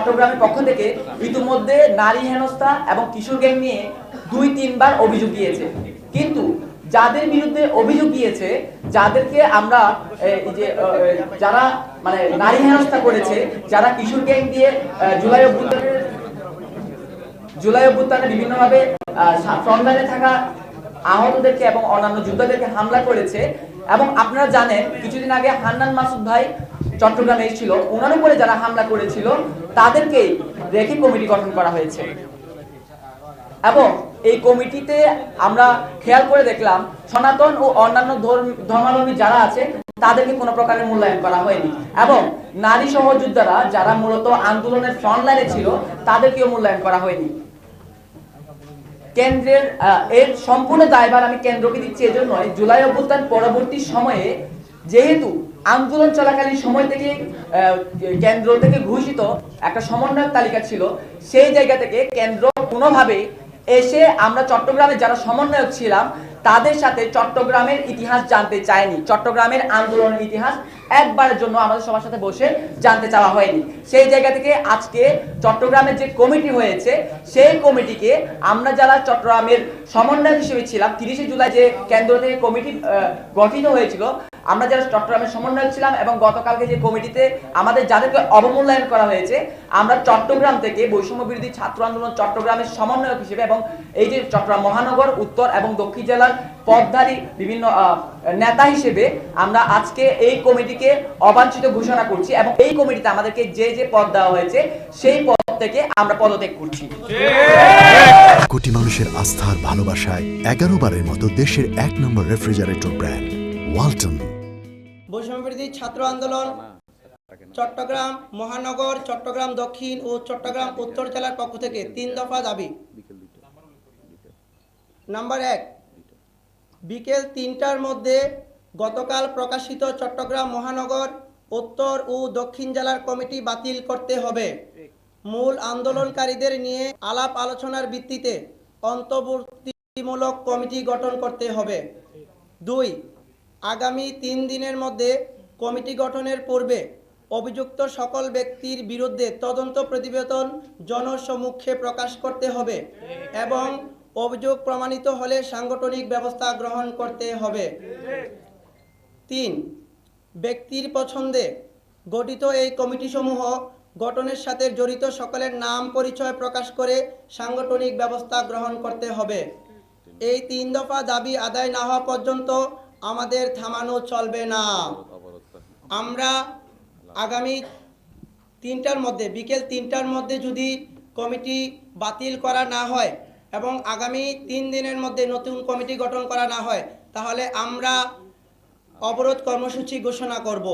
চট্টগ্রামের পক্ষ থেকে ইতিমধ্যে নারী হেনস্থা এবং কিশোর গ্যাং নিয়ে 2-3 বার অভিযোগ দিয়েছে। কিন্তু যাদের বিরুদ্ধে অভিযোগ দিয়েছে, যাদেরকে আমরা যারা মানে নারী হেনস্থা করেছে, যারা কিশোর গ্যাং দিয়ে জুলাই অভ্যুত্থানে বিভিন্নভাবে ফ্রন্টলাইনে থাকা আহতদেরকে এবং অন্যান্য যোদ্ধাদেরকে হামলা করেছে, এবং আপনারা জানেন কিছুদিন আগে হান্নান মাসুদ ভাই চট্টগ্রামে এসেছিল, ওনার উপরে যারা হামলা করেছিল তাদেরকেই রেখে কমিটি গঠন করা হয়েছে। এবং এই কমিটিতে আমরা খেয়াল করে দেখলাম সনাতন ও অন্যান্য ধর্মাবলম্বী যারা আছে তাদেরকে কোনো প্রকারের মূল্যায়ন করা হয়নি, এবং নারী সহযোদ্ধারা যারা মূলত আন্দোলনের ফ্রন্টলাইনে ছিল তাদেরকেও মূল্যায়ন করা হয়নি। কেন্দ্রের এর সম্পূর্ণ দায়ভার আমি কেন্দ্রকে দিচ্ছি এজন্যই, জুলাই অভ্যুত্থান পরবর্তী সময়ে যেহেতু আন্দোলন চলাকালীন সময় থেকে কেন্দ্র থেকে ঘোষিত একটা সমন্বয়ক তালিকা ছিল, সেই জায়গা থেকে কেন্দ্র কোনোভাবে এসে আমরা চট্টগ্রামে যারা সমন্বয়ক ছিলাম তাদের সাথে চট্টগ্রামের ইতিহাস জানতে চায়নি। চট্টগ্রামের আন্দোলনের ইতিহাস একবারের জন্য আমাদের সবার সাথে বসে জানতে চাওয়া হয়নি। সেই জায়গা থেকে আজকে চট্টগ্রামের যে কমিটি হয়েছে, সেই কমিটিকে আমরা যারা চট্টগ্রামের সমন্বয়ক হিসেবে ছিলাম, 30শে জুলাই যে কেন্দ্র থেকে কমিটি গঠিত হয়েছিল, আমরা যারা চট্টগ্রামের সমন্বয়ক ছিলাম এবং গতকালকে যে কমিটিতে আমাদের যাদেরকে অবমূল্যায়ন করা হয়েছে, আমরা চট্টগ্রাম থেকে বৈষম্য বিরোধী ছাত্র আন্দোলন চট্টগ্রামের সমন্বয়ক হিসেবে এবং এই যে চট্টগ্রাম মহানগর, উত্তর এবং দক্ষিণ জেলার পদধারী বিভিন্ন নেতা হিসেবে আমরা আজকে এই কমিটিকে অবাঞ্ছিত ঘোষণা করছি, এবং এই কমিটিতে আমাদেরকে যে যে পদ দেওয়া হয়েছে সেই পদ থেকে আমরা পদত্যাগ করছি। কোটি মানুষের আস্থার ভালোবাসায় 11 বারের মতো দেশের 1 নম্বর রেফ্রিজারেটর ব্র্যান্ড ওয়ালটন। বৈষম্য বিরোধী ছাত্র আন্দোলন চট্টগ্রাম মহানগর, চট্টগ্রাম দক্ষিণ ও চট্টগ্রাম উত্তর জেলার পক্ষ থেকে 3 দফা দাবি। নাম্বার 1, বিকেল 3টার মধ্যে গতকাল প্রকাশিত চট্টগ্রাম মহানগর, উত্তর ও দক্ষিণ জেলার কমিটি বাতিল করতে হবে। মূল আন্দোলনকারীদের নিয়ে আলাপ আলোচনার ভিত্তিতে অন্তর্বর্তীমূলক কমিটি গঠন করতে হবে। 2, আগামী 3 দিনের মধ্যে কমিটি গঠনের পূর্বে অভিযুক্ত সকল ব্যক্তির বিরুদ্ধে তদন্ত প্রতিবেদন জনসমক্ষে প্রকাশ করতে হবে এবং অভিযোগ প্রমাণিত হলে সাংগঠনিক ব্যবস্থা গ্রহণ করতে হবে। 3, ব্যক্তির পছন্দে গঠিত এই কমিটিসমূহ গঠনের সাথে জড়িত সকলের নাম পরিচয় প্রকাশ করে সাংগঠনিক ব্যবস্থা গ্রহণ করতে হবে। এই 3 দফা দাবি আদায় না হওয়া পর্যন্ত আমাদের থামানো চলবে না। আমরা আগামী 3টার মধ্যে, বিকেল 3টার মধ্যে যদি কমিটি বাতিল করা না হয় এবং আগামী 3 দিনের মধ্যে নতুন কমিটি গঠন করা না হয়, তাহলে আমরা অবরোধ কর্মসূচি ঘোষণা করব।